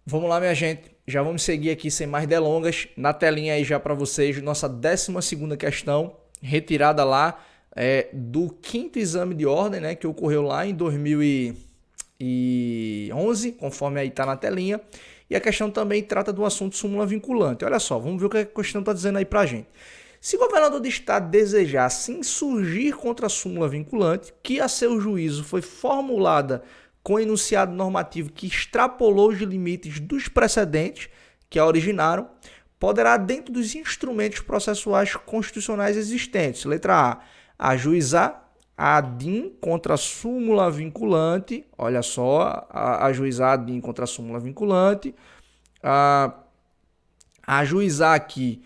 Vamos lá, minha gente. Já vamos seguir aqui sem mais delongas. Na telinha aí já para vocês, nossa 12ª questão, retirada lá do quinto exame de ordem, né, que ocorreu lá em 2011, conforme aí está na telinha. E a questão também trata do assunto súmula vinculante. Olha só, vamos ver o que a questão está dizendo aí para a gente. Se o governador do estado desejar se insurgir contra a súmula vinculante, que a seu juízo foi formulada com enunciado normativo que extrapolou os limites dos precedentes que a originaram, poderá, dentro dos instrumentos processuais constitucionais existentes, letra A, ajuizar a ADIM contra a súmula vinculante, olha só, ajuizar a ADIM contra a súmula vinculante, ajuizar aqui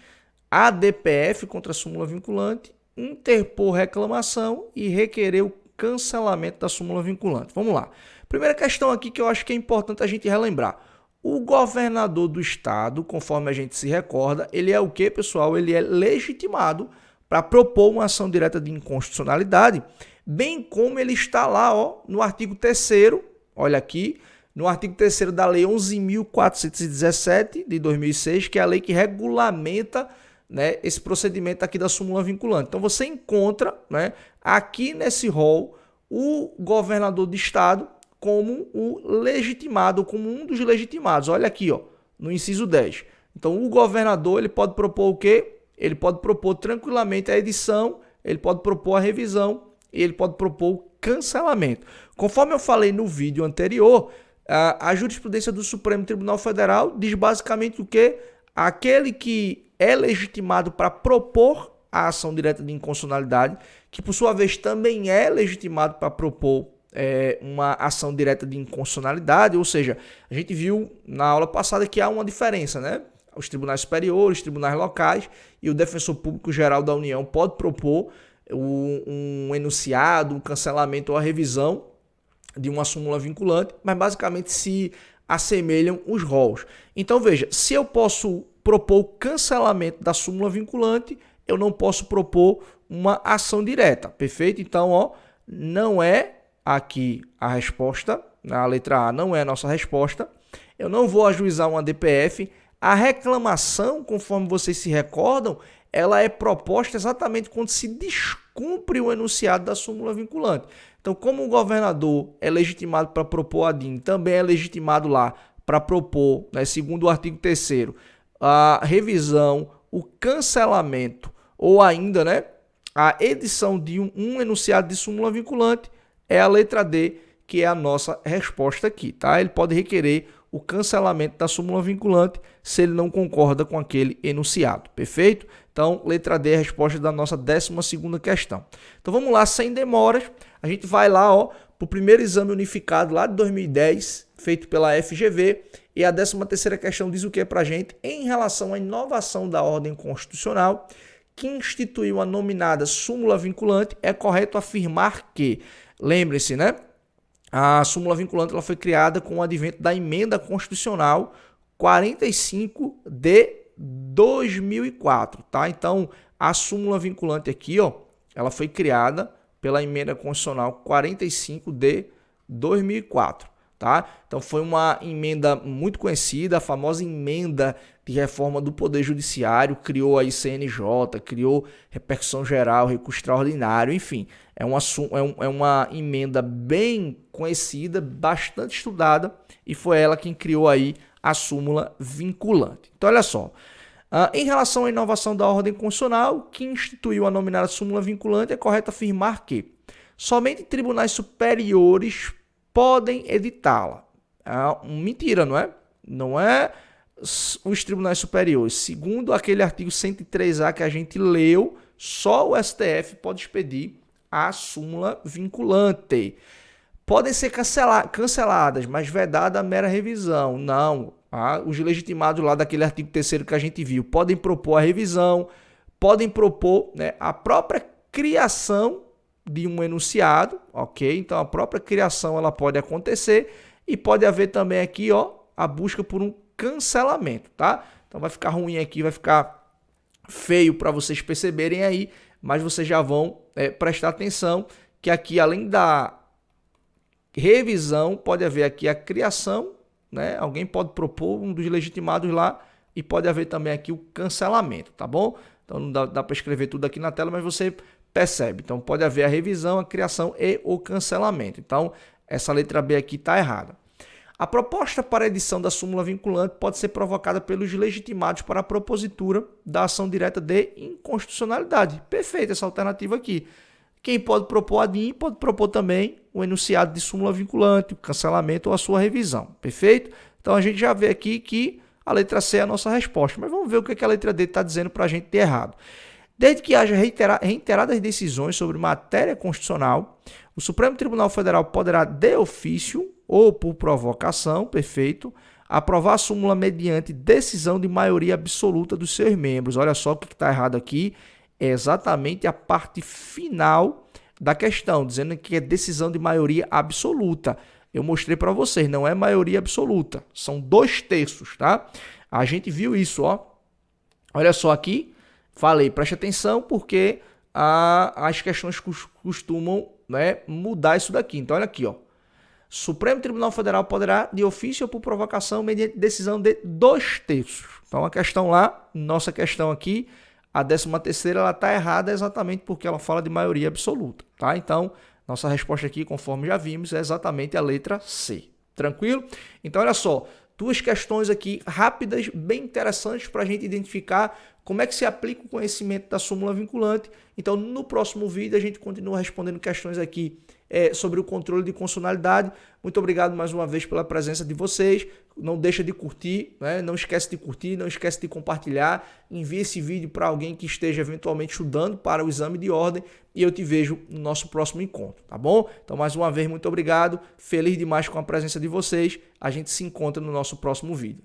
a DPF contra a súmula vinculante, interpor reclamação e requerer o cancelamento da súmula vinculante. Vamos lá. Primeira questão aqui que eu acho que é importante a gente relembrar. O governador do estado, conforme a gente se recorda, ele é o que, pessoal? Ele é legitimado para propor uma ação direta de inconstitucionalidade, bem como ele está lá, ó, no artigo 3º, olha aqui, no artigo 3º da Lei 11.417 de 2006, que é a lei que regulamenta, né, esse procedimento aqui da súmula vinculante. Então você encontra, né, aqui nesse rol o governador do estado como o legitimado, como um dos legitimados. Olha aqui, ó, no inciso 10. Então o governador ele pode propor o quê? Ele pode propor tranquilamente a edição, ele pode propor a revisão e ele pode propor o cancelamento. Conforme eu falei no vídeo anterior, a jurisprudência do Supremo Tribunal Federal diz basicamente o quê? Aquele que é legitimado para propor a ação direta de inconstitucionalidade, que por sua vez também é legitimado para propor uma ação direta de inconstitucionalidade, ou seja, a gente viu na aula passada que há uma diferença, né? Os tribunais superiores, os tribunais locais e o defensor público geral da União pode propor um enunciado, um cancelamento ou a revisão de uma súmula vinculante, mas basicamente se assemelham os rolos. Então veja, se eu posso propor o cancelamento da súmula vinculante, eu não posso propor uma ação direta, perfeito? Então, ó, não é aqui a resposta, a letra A não é a nossa resposta, eu não vou ajuizar uma DPF, a reclamação, conforme vocês se recordam, ela é proposta exatamente quando se descumpre o enunciado da súmula vinculante. Então, como o governador é legitimado para propor a DIN, também é legitimado lá para propor, né, segundo o artigo 3º, a revisão, o cancelamento ou ainda, né, a edição de um enunciado de súmula vinculante, é a letra D, que é a nossa resposta aqui, tá? Ele pode requerer o cancelamento da súmula vinculante se ele não concorda com aquele enunciado, perfeito? Então, letra D é a resposta da nossa 12ª questão. Então, vamos lá, sem demoras, a gente vai lá, ó, para o primeiro exame unificado lá de 2010, feito pela FGV, e a 13ª questão diz o que para a gente? Em relação à inovação da ordem constitucional, que instituiu a nominada súmula vinculante, é correto afirmar que, lembre-se, né? A súmula vinculante ela foi criada com o advento da emenda constitucional 45 de 2004, tá? Então, a súmula vinculante aqui, ó, ela foi criada pela emenda constitucional 45 de 2004, tá? Então, foi uma emenda muito conhecida, a famosa emenda de reforma do Poder Judiciário, criou a ICNJ, criou repercussão geral, recurso extraordinário, enfim, é uma emenda bem conhecida, bastante estudada, e foi ela quem criou aí a súmula vinculante. Então, olha só, em relação à inovação da ordem constitucional, que instituiu a nominada súmula vinculante, é correto afirmar que somente tribunais superiores podem editá-la. Mentira, não é? Não é os tribunais superiores. Segundo aquele artigo 103A que a gente leu, só o STF pode expedir a súmula vinculante. Podem ser canceladas, mas vedada a mera revisão. Não. Os legitimados lá daquele artigo 3º que a gente viu podem propor a revisão, podem propor, né, a própria criação de um enunciado, ok? Então a própria criação ela pode acontecer e pode haver também aqui, ó, a busca por um cancelamento, tá? Então vai ficar ruim aqui, vai ficar feio para vocês perceberem aí, mas vocês já vão prestar atenção que aqui, além da revisão, pode haver aqui a criação né? Alguém pode propor um dos legitimados lá e pode haver também aqui o cancelamento, tá bom? Então não dá para escrever tudo aqui na tela, mas você percebe. Então pode haver a revisão, a criação e o cancelamento. Então essa letra B aqui está errada. A proposta para a edição da súmula vinculante pode ser provocada pelos legitimados para a propositura da ação direta de inconstitucionalidade. Perfeita essa alternativa aqui. Quem pode propor a DIN pode propor também o enunciado de súmula vinculante, o cancelamento ou a sua revisão. Perfeito? Então a gente já vê aqui que a letra C é a nossa resposta. Mas vamos ver o que a letra D está dizendo para a gente de errado. Desde que haja reiteradas decisões sobre matéria constitucional, o Supremo Tribunal Federal poderá, de ofício ou por provocação, perfeito, aprovar a súmula mediante decisão de maioria absoluta dos seus membros. Olha só o que está errado aqui, é exatamente a parte final da questão, dizendo que é decisão de maioria absoluta. Eu mostrei para vocês, não é maioria absoluta, são 2/3, tá? A gente viu isso, ó. Olha só aqui, falei, preste atenção, porque as questões costumam, né, mudar isso daqui. Então, olha aqui, ó. Supremo Tribunal Federal poderá, de ofício ou por provocação, mediante decisão de 2/3. Então, a questão lá, nossa questão aqui, a 13ª, ela está errada exatamente porque ela fala de maioria absoluta, tá? Então, nossa resposta aqui, conforme já vimos, é exatamente a letra C. Tranquilo? Então, olha só, duas questões aqui rápidas, bem interessantes para a gente identificar como é que se aplica o conhecimento da súmula vinculante. Então, no próximo vídeo, a gente continua respondendo questões aqui sobre o controle de constitucionalidade. Muito obrigado mais uma vez pela presença de vocês. Não deixa de curtir, né? Não esquece de curtir, não esquece de compartilhar. Envie esse vídeo para alguém que esteja eventualmente estudando para o exame de ordem e eu te vejo no nosso próximo encontro, tá bom? Então, mais uma vez, muito obrigado. Feliz demais com a presença de vocês. A gente se encontra no nosso próximo vídeo.